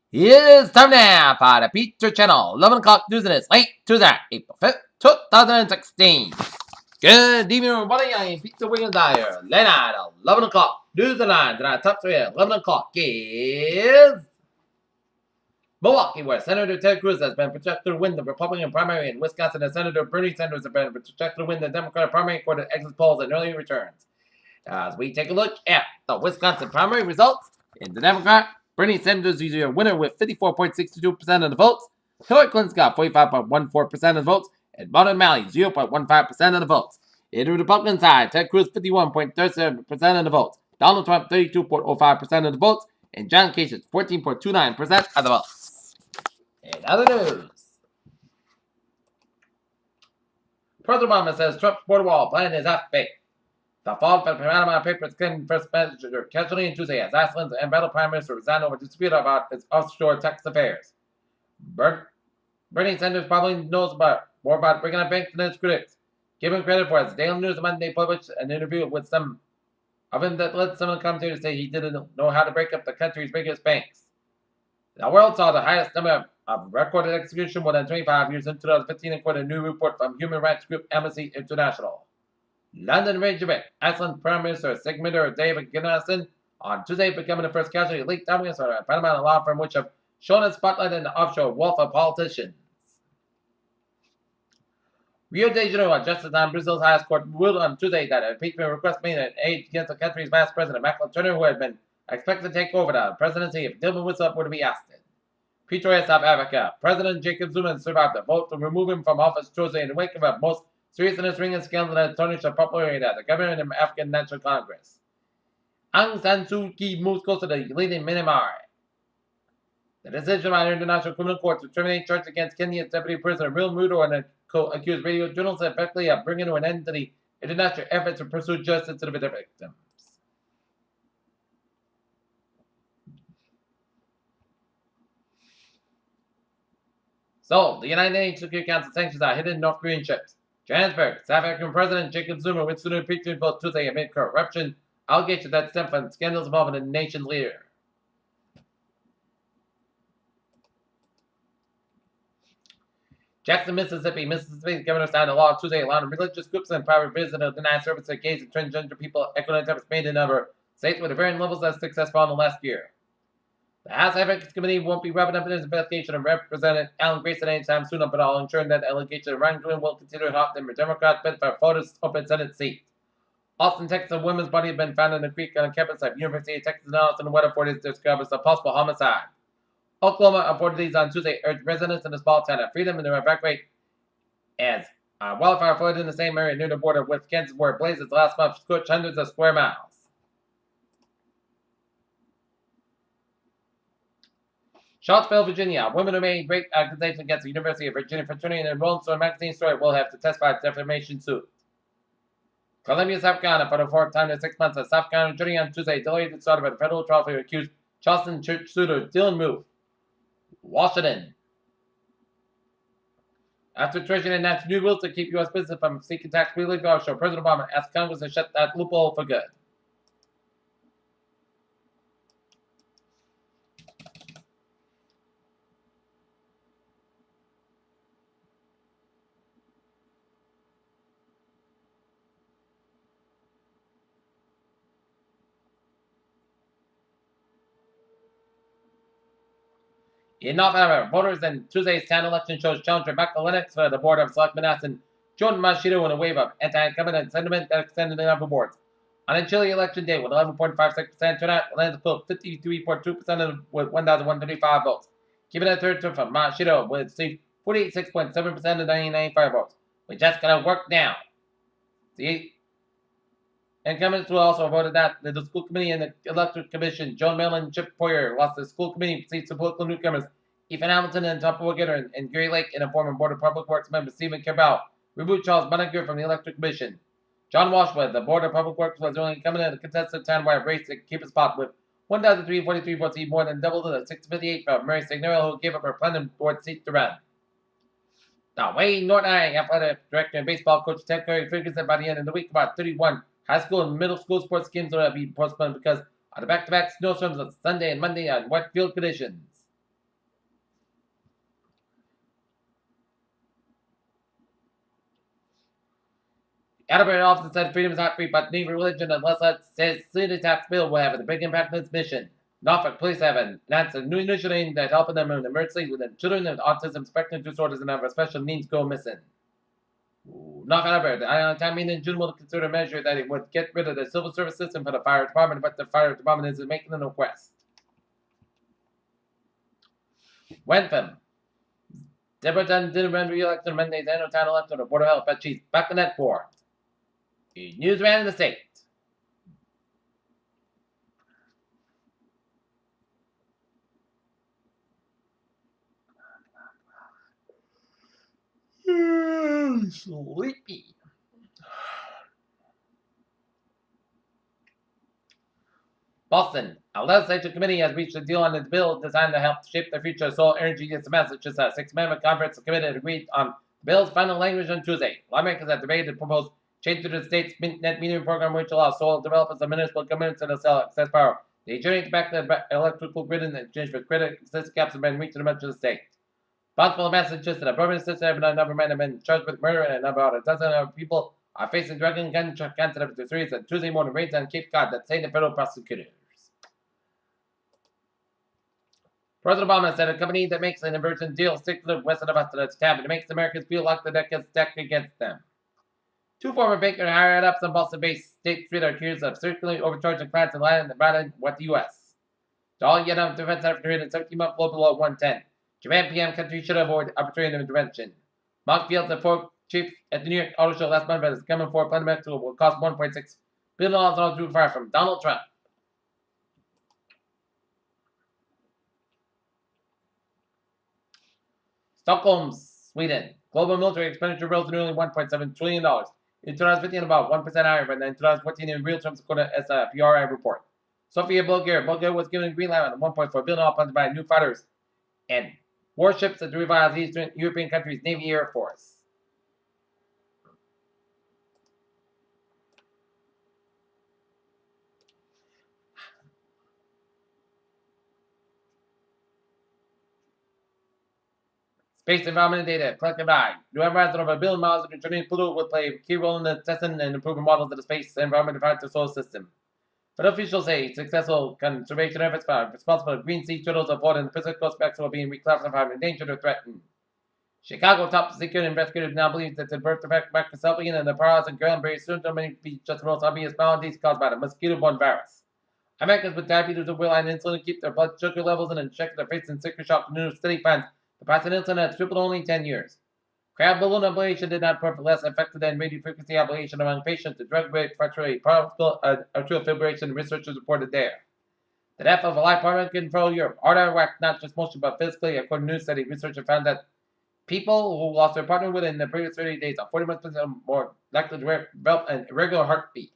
It's time now for the Peter Channel 11 o'clock news and it's late Tuesday, April 5th, 2016. Good evening, everybody. I am Peter Wiggins here. Late night, 11 o'clock news and lines. And our top three at 11 o'clock is Milwaukee, where Senator Ted Cruz has been projected to win the Republican primary in Wisconsin, and Senator Bernie Sanders has been projected to win the Democratic primary according to exit polls and early returns. As we take a look at the Wisconsin primary results, in the Democrat, Bernie Sanders is your winner with 54.62% of the votes. Hillary Clinton's got 45.14% of the votes, and Martin O'Malley 0.15% of the votes. In the Republican side, Ted Cruz 51.37% of the votes, Donald Trump 32.05% of the votes, and John Kasich 14.29% of the votes. In other news, President Obama says Trump's border wall plan is half baked. The fall of the Panama Papers claimed first messenger casualty in Tuesday as Iceland's embattled prime minister resigned over dispute about its offshore tax affairs. Bernie Sanders probably knows more about breaking up banks than his critics. Given credit for his Daily News Monday published an interview with some of him that led some of the commentators say he didn't know how to break up the country's biggest banks. The world saw the highest number of recorded execution more than 25 years in 2015, according to a new report from human rights group Amnesty International. London Reykjavik, Iceland Prime Minister Sigmundur David Gunnarsson on Tuesday becoming the first casualty of leaked documents from a Panama law firm which have shown a spotlight in the offshore wealth of politicians. Rio de Janeiro Justice on Brazil's highest court ruled on Tuesday that an impeachment request made an aid against the country's vice president, Michael Turner, who had been expected to take over the presidency if Dilma Rousseff were to be ousted. Pretoria, South Africa, President Jacob Zuma survived the vote to remove him from office Tuesday in the wake of a most serious and ringing scandal that tarnished the popularity of the government and the African National Congress. Aung San Suu Kyi moves closer to leading Myanmar. The decision by the International Criminal Court to terminate charges against Kenya's deputy president, Real Muto, and accused radio journalists effectively of bringing to an end to the international efforts to pursue justice to the victims. So, the United Nations Security Council sanctions are hidden North Korean ships. Johannesburg, South African President Jacob Zuma withstood an impeachment vote Tuesday amid corruption allegations that stem from scandals involving the nation's leader. Jackson, Mississippi's governor signed a law Tuesday allowing religious groups and private businesses to deny service to gays and transgender people, echoing attempts made in other states with varying levels of success found in the last year. The House Ethics Committee won't be wrapping up in its investigation of Representative Alan Grayson anytime soon, but I'll ensuring that the allegation of wrongdoing will continue to help the Democrats bid for Florida's open Senate seat. Austin, Texas, a woman's body has been found in a creek on campus of University of Texas in Austin, and what authorities describe as a possible homicide. Oklahoma authorities on Tuesday urged residents in the small town of Freedom to evacuate as a wildfire flooded in the same area near the border with Kansas where blazes last month scorched hundreds of square miles. Charlottesville, Virginia. Women who made great accusations against the University of Virginia fraternity in a Rolling Stone magazine story will have to testify in defamation suit. Columbia, South Carolina, for the fourth time in 6 months, a South Carolina jury on Tuesday delayed the start of a federal trial for accused Charleston church shooter Dylan Roof. Washington. After Treasury enacted new rules to keep U.S. business from seeking tax relief offshore, President Obama asked Congress to shut that loophole for good. In North Carolina, voters in Tuesday's town election shows challenger Michael Lennox for the Board of Selectmen and John Machito in a wave of anti-incumbent sentiment that extended the upper boards. On a chilly election day with 11.56% turnout, Lennox pulled 53.2% with 1,135 votes, keeping a third term from Machito with 46.7% of 1995 votes, with just gonna work now. The incumbents who also voted out the school committee and the electoral commission. Joan Mellon and Chip Poyer lost the school committee seats to political newcomers Ethan Hamilton and Tom Wiggins and Gary Lake and a former Board of Public Works member Stephen Cabell removed Charles Bunniger from the electoral commission. John Washwood, the Board of Public Works, was the only incumbent in the contested townwide race to keep a spot with 1,343 votes, more than double to the 658 from Mary Signorello, who gave up her planning board seat to run. Now, Wayne Norton, athletic director and baseball coach Ted Curry, figures that by the end of the week, about 31 high school and middle school sports games will be postponed because of the back-to-back snowstorms on Sunday and Monday on wet field conditions. Atterbury often said freedom is not free, but neither religion, unless it says city tax bill will have a big impact on its mission. Norfolk police have announced a new initiative that helping them in emergency with children with autism, spectrum disorders, and other special needs go missing. Norfolk Atterbury, the Island Town meeting in June will consider a measure that it would get rid of the civil service system for the fire department, but the fire department is making an request. Wentham. Deborah Dunn didn't run re-election Monday's annual town election of the Board of Health, but she's back on that board. Newsman in the state. Sleepy. Boston. A legislature committee has reached a deal on its bill designed to help shape the future of solar energy in Massachusetts. Six-member conference committee agreed on the bill's final language on Tuesday. Lawmakers have debated the proposed change to the state's net metering program, which allows solar developers and municipal governments to sell excess power. They generate back the electrical grid in exchange for credit access caps have been reached in much of the state. Boston, Massachusetts, a permanent system of a number of men have been charged with murder, and about a dozen other people are facing drug and gun counts after series of Tuesday morning raids on Cape Cod that say the federal prosecutors. President Obama said a company that makes an inversion deal sticks to the Western of us to its tab and makes Americans feel like the deck is stacked against them. Two former bankers hired up some Boston-based State Street are accused of circulating overcharging clients in Latin America with the U.S. The all-year defense secretary in 17-month flow below 110. Japan PM country should avoid arbitrary intervention. Mark Fields, the former chief at the New York Auto Show last month, is coming for a plan tool will cost $1.6 billion all through fire from Donald Trump. Stockholm, Sweden. Global military expenditure rose to nearly $1.7 trillion. In 2015, about 1% higher, but in 2014 in real terms, according to SPRI report. Sofia, Bulgaria. Bulgaria was given a green light on $1.4 billion funded by new fighters and warships that revise Eastern European countries' Navy Air Force. Space environment data collected by new horizon over 1 billion miles of returning Pluto will play a key role in the testing and improving models of the space environment defined the solar system. But officials say successful conservation efforts are responsible for green sea turtles of Florida and the Pacific Coast are being reclassified endangered or threatened. Chicago top security investigators now believe that the birth defect microcephaly and the paralysis and Granbury soon may be just the most obvious maladies caused by the mosquito-borne virus. Americans with diabetes will rely on insulin to keep their blood sugar levels and check their facing sticker shock new study finds the price of insulin has tripled only in 10 years. Crab balloon ablation did not prove less effective than radiofrequency ablation among patients. The drug rate fracture partial atrial fibrillation researchers reported there. The death of a life partner can control your heart attack, not just emotionally but physically. According to a new study, researchers found that people who lost their partner within the previous 30 days are 41% more likely to develop an irregular heartbeat.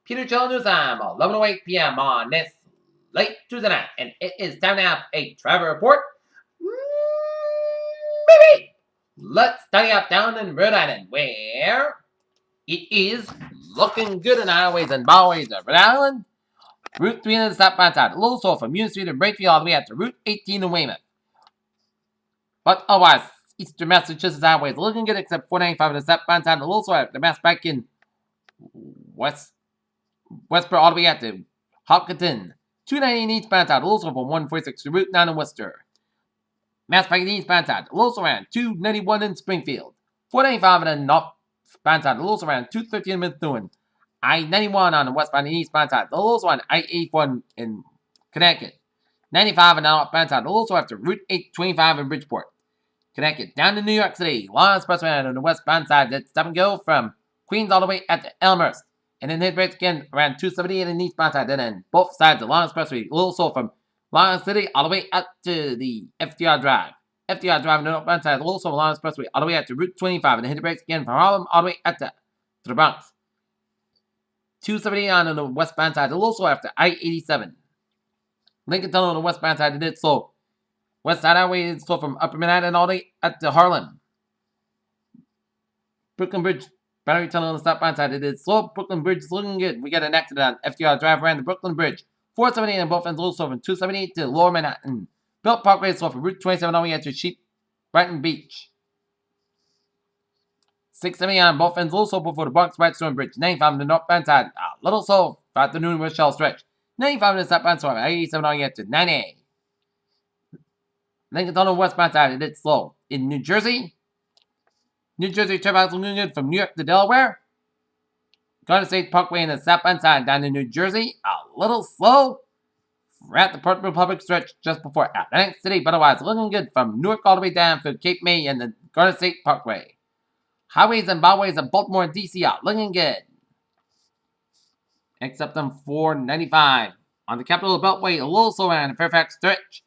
Peter Chell News time, 11:08 p.m. on this late Tuesday night, and it is time to have a travel report. Baby! Let's study up down in Rhode Island, where it is looking good in highways and byways of Rhode Island. Route 3 in the southbound side, a little slow from Union Street to Braintree all the way out to Route 18 in Weymouth. But otherwise, Eastern Massachusetts highways looking good except 495 in the southbound side, a little slow at the Mass back in Westboro all the way out to Hopkinton. 290 eastbound side, a little slow from 146 to Route 9 in Worcester. Mass back in eastbound side, a little slow around 291 in Springfield. 495 in the northbound side, a little slow around 213 in Methuen. I-91 on the westbound and eastbound side, a little slow on I-84 in Connecticut. 95 on the northbound side, a little slow after Route 825 in Bridgeport, Connecticut. Down to New York City, Long Expressway on the westbound side, that's stop and go from Queens all the way out to Elmhurst. And then hit brakes again around 278 in the eastbound side. Then both sides of Long Expressway, a little slow from Long City all the way up to the FDR Drive. FDR Drive on the northbound side, a little slow from Long Expressway all the way out to Route 25. And then hit the brakes again from Harlem all the way up to the Bronx. 278 on the westbound side, a little slow after I-87. Lincoln Tunnel on the westbound side, it is slow. West Side Highway is slow from Upper Manhattan all the way up to Harlem. Brooklyn Bridge, Battery Tunnel on the southbound side, it is slow. Brooklyn Bridge is looking good. We got an accident on FDR Drive around the Brooklyn Bridge. 478 on both ends, Little Slope from 278 to Lower Manhattan. Belt Parkway Slope from Route 27 all the way to Sheep Brighton Beach. 670 on both ends, Little Slope before the Bronx Whitestone Bridge. 95 on the northbound side, Little Slope afternoon Rochelle stretch. 95 on the southbound side, 87 all the way to 90. Lincoln Tunnel westbound side, it's slow. In New Jersey turnout's looking good from New York to Delaware. Garden State Parkway in the southbound side down to New Jersey, a little slow. We're at the Port Republic stretch just before Atlantic City, but otherwise looking good from Newark all the way down to Cape May and the Garden State Parkway. Highways and byways of Baltimore and DC are looking good. Except on 495. On the Capitol Beltway, a little slow around the Fairfax stretch.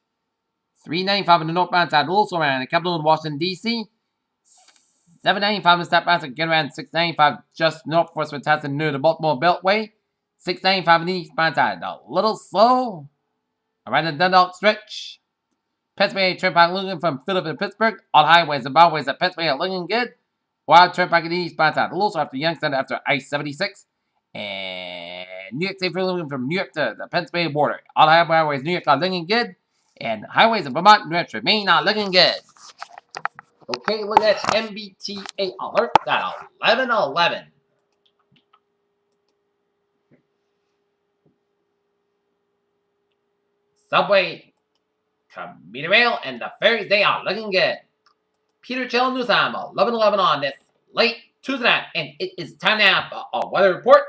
395 on the northbound side, a little slow around the Capitol in Washington, D.C. 795 on the southbound side, get around 695 just north of Wisconsin near the Baltimore Beltway. 695 on the eastbound side, a little slow. Around the Dundalk stretch. Pennsylvania Turnpike looking from Philadelphia to Pittsburgh. All highways and byways at Pennsylvania are looking good. Wild Turnpike in the eastbound side, a little slow after Youngstown after I-76. And New York State looking from New York to the Pennsylvania border. All highways New York are looking good. And highways in Vermont, New Hampshire, Maine are looking good. Okay, look at MBTA alert at 11:11. Subway, commuter rail, and the ferries, they are looking good. Peter Chill News time, 11:11 on this late Tuesday night, and it is time now for a weather report.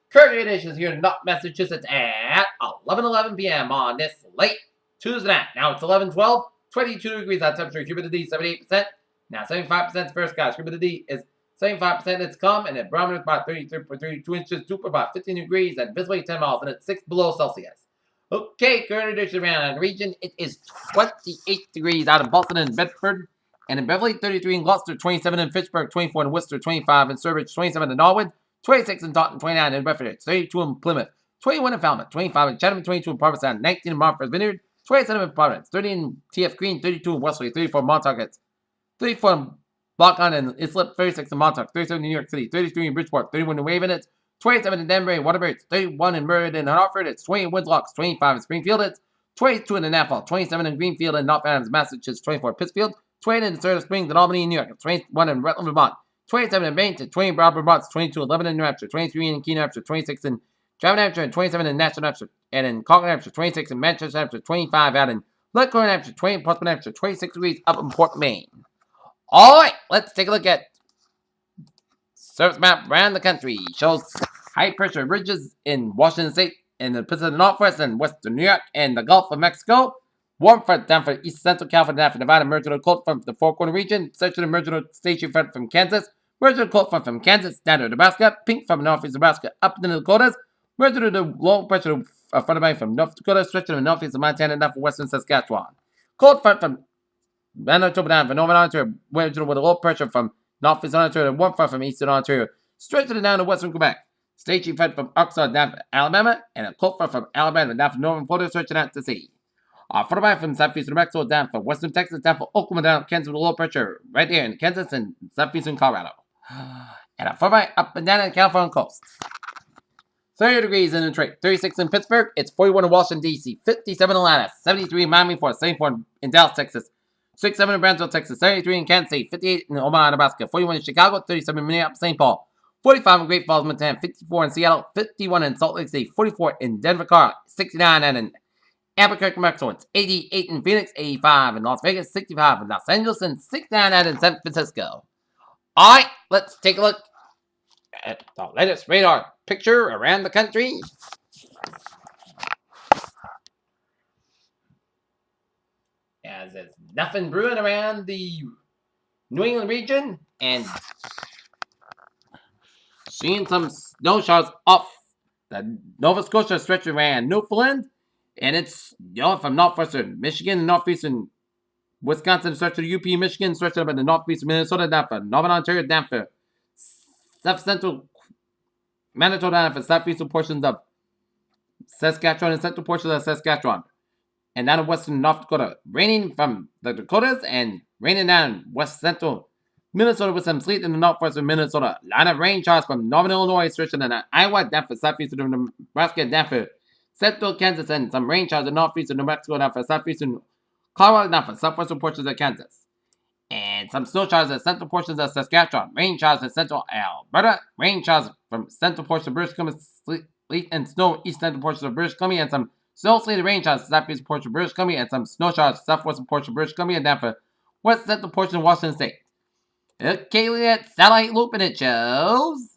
Current conditions here in North Massachusetts at 11:11 p.m. on this late Tuesday night. Now it's 11:12, 22 degrees out temperature, humidity 78%. Now 75% first skies, humidity is 75%. It's calm, and the barometer is about 33.32 inches, super about 15 degrees, and visibility 10 miles, and it's 6 below Celsius. Okay, current conditions around the region. It is 28 degrees out of Boston and Bedford, and in Beverly, 33 in Gloucester, 27 in Fitchburg, 24 in Worcester, 25 in Sturbridge, 27 in Norwood, 26 in Taunton, 29 in Bedford, 32 in Plymouth, 21 in Falmouth, 25 in Chatham, 22 in Provincetown, 19 in Martha's Vineyard, 27 in Providence, 30 in TF Green, 32 in Wesley, 34 in Montauk, 34 in Block-On and Islip, 36 in Montauk, 37 in New York City, 33 in Bridgeport, 31 in Wavenetz, 27 in Danbury and Waterbury, it's 31 in Meriden and Hartford, it's 20 in Woodlocks, 25 in Springfield, it's 22 in Naftal, 27 in Greenfield and North Adams, Massachusetts, 24 in Pittsfield, 20 in Silver Springs and Albany, New York, 21 in Rutland, Vermont, 27 in Bainton, 20 in Bradford, Vermont, 22 in Lebanon, New Hampshire, 23 in Keene, New Hampshire, 26 in Javon, New Hampshire, and 27 in Nashville, New Hampshire, and in Concord, New Hampshire, 26 in Manchester, New Hampshire, 25 out in Leadcore, New Hampshire, 20 in Portsmouth, New Hampshire, 26 degrees up in Port, Maine. All right, let's take a look at surface map around the country. Shows high pressure ridges in Washington State, in the Pacific Northwest and western New York, and the Gulf of Mexico. Warm front down for east central California, down for Nevada, merged with a cold front from the Four Corner region. Central merged with a station front from Kansas. Merged with a cold front from Kansas down to Nebraska. Pink from northeast Nebraska up to the Dakotas. Merged with a low pressure front of mine from North Dakota, stretching to the northeast of Montana, down for western Saskatchewan. Cold front from Manitoba down for Northern Ontario, merged with a low pressure from northeast Ontario and warm front from eastern Ontario, stretching down to western Quebec. Staging front from Arkansas down for Alabama, and a cold front from Alabama down for northern Florida, stretching out to sea. Front of mine from southeastern New Mexico down for western Texas, down for Oklahoma, down Kansas with a low pressure right there in Kansas and southeastern Colorado. And a front of mine up and down in the California coast. 30 degrees in Detroit, 36 in Pittsburgh, it's 41 in Washington, D.C., 57 in Atlanta, 73 in Miami, 74 in Dallas, Texas, 67 in Brownsville, Texas, 73 in Kansas City, 58 in Omaha, Nebraska, 41 in Chicago, 37 in Minneapolis, St. Paul, 45 in Great Falls, Montana, 54 in Seattle, 51 in Salt Lake City, 44 in Denver, Colorado, 69 and in Albuquerque, Mexico, it's 88 in Phoenix, 85 in Las Vegas, 65 in Los Angeles, and 69 out in San Francisco. All right, let's take a look at the latest radar picture around the country. As there's nothing brewing around the New England region, and seeing some snow showers off the Nova Scotia stretch around Newfoundland, and it's from northwestern Michigan, northeastern Wisconsin, stretch to the UP, Michigan, stretch up in the northeastern Minnesota, down for Northern Ontario, down for south central Manitoba, down for southeastern portions of Saskatchewan and central portions of Saskatchewan, and down in western North Dakota. Raining from the Dakotas and raining down west central Minnesota with some sleet in the northwestern Minnesota. Line of rain showers from northern Illinois, stretching in Iowa, down for southeastern Nebraska, down for Central Kansas and some rain showers in northeastern New Mexico and for southeastern Colorado and for southwestern portions of Kansas. And some snow showers in central portions of Saskatchewan. Rain showers in central Alberta. Rain showers from central portions of British Columbia, sleet and snow east central portions of British Columbia, and some snow sleet rain showers in southeastern portion of British Columbia, and some snow showers in southwestern portion of British Columbia, and down for west central portion of Washington State. Okay, we got satellite loop, and it shows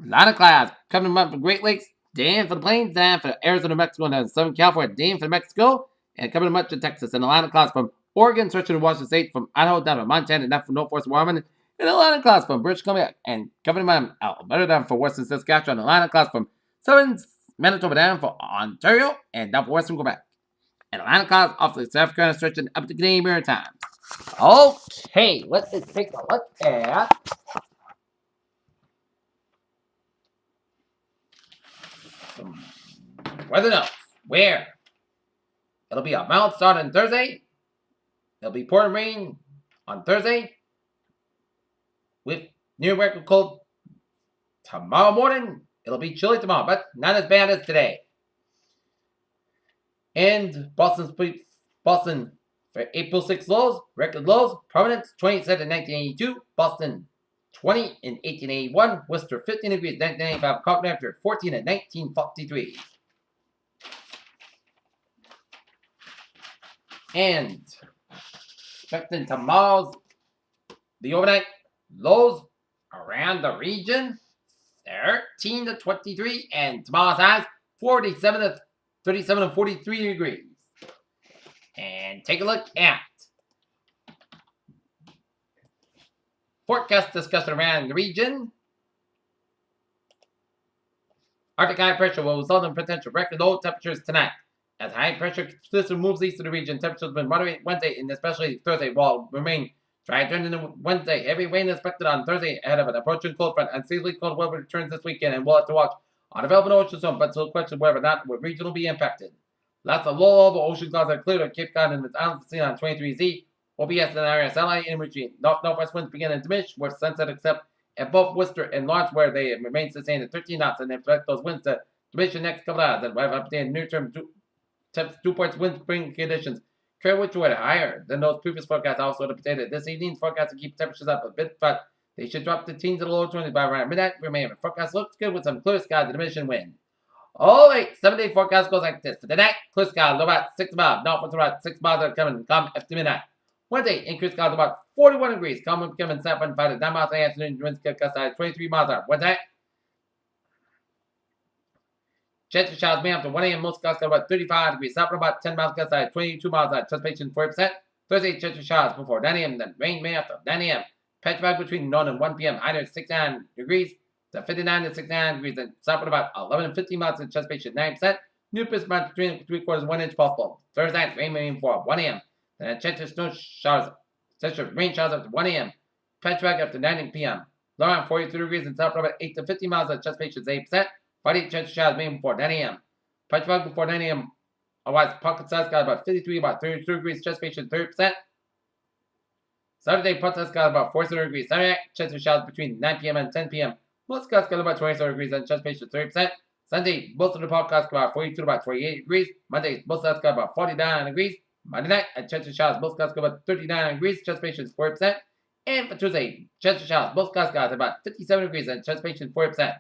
a lot of clouds coming up from Great Lakes, down for the plains, down for Arizona, Mexico, and Southern California, down for Mexico, and coming much to Texas, and a lot of clouds from Oregon, stretching to Washington State, from Idaho down to Montana, and down from Northwest Wyoming, and a lot of clouds from British Columbia, and covering Alberta down for western Saskatchewan, and a lot of clouds from southern Manitoba down for Ontario, and down for western Quebec, and a lot of clouds off the South Carolina, stretching up to Canadian Maritime. Okay, let's take a look at some weather notes. Where it'll be a mild start on Thursday. It'll be pouring rain on Thursday with near record cold tomorrow morning. It'll be chilly tomorrow, but not as bad as today. And Boston for April 6 lows, record lows, Providence 27 in 1982, Boston 20 in 1881, Worcester 15 degrees 1995, Cotton after 14 in 1943. And expecting tomorrow's the overnight lows around the region 13 to 23, and tomorrow's highs 47 to 37 and 43 degrees. And take a look at forecast discussion around the region. Arctic high pressure will result in potential record low temperatures tonight. As high pressure system moves east of the region, temperatures will moderate Wednesday and especially Thursday will remain dry during the Wednesday. Heavy rain is expected on Thursday ahead of an approaching cold front. Unseasonably cold weather returns this weekend, and we'll have to watch undeveloped ocean zone, but still question whether or not the region will be impacted. Lots of low-level ocean clouds are cleared on Cape Cod and its islands seen on 23Z. OBS and area satellite imagery. North-northwest winds begin to diminish with sunset except at both Worcester and Lawrence, where they remain sustained at 13 knots, and they expect those winds to diminish in the next couple hours. And we have updated near-term temps 2 points wind spring conditions. Current which were higher than those previous forecasts also updated. This evening's forecast will keep temperatures up a bit, but they should drop to teens to the low 20s by around midnight. Remember, forecast looks good with some clear skies and diminishing wind. Alright, 7-day forecast goes like this. For tonight, clear skies, low about 6 miles. Northwest about 6 miles are coming, calm after midnight. Wednesday, increased skies about 41 degrees. Calm and coming south and 5 to 9 miles in the afternoon. Winds get gust 23 miles an hour. Wednesday, chance of showers may after 1 a.m. Most skies got about 35 degrees. South about 10 miles gust 22 miles an hour. Precipitation 40%. Thursday, chance of showers before 9 a.m. Then rain may after 9 a.m. Patch back between noon and 1 p.m. High to 69 degrees. To 59 to 69 degrees, and south about 11 and 15 miles in precipitation 9%. New about 3 3/4 1 inch possible. Thursday night, rain may for 1 a.m. Then a chance of snow showers, rain showers up to 1 a.m. Patch back after 9 p.m. Low around 43 degrees and south about 8 to 50 miles in precipitation 8%. Friday, chance of showers may before 9 a.m. Patch back before 9 a.m. Otherwise, pocket size got about 53, about 32 degrees, precipitation 30%. Saturday, pocket size got about 47 degrees. Saturday, chance of showers between 9 p.m. and 10 p.m. Most skies got about 27 degrees and precipitation 30%. Sunday, most of the podcasts got about 42 to about 28 degrees. Monday, most skies got about 49 degrees. Monday night, at chance of showers, most skies got about 39 degrees, precipitation 40%. And for Tuesday, chance of showers, most skies got about 57 degrees and precipitation 40%.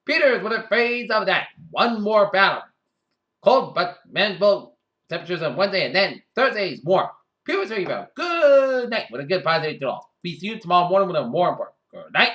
Peters with a phrase of that. One more battle. Cold but manageable temperatures on Wednesday, and then Thursday's warm. Peters, good night with a good positive to all. We see you tomorrow morning with a more important. Good night.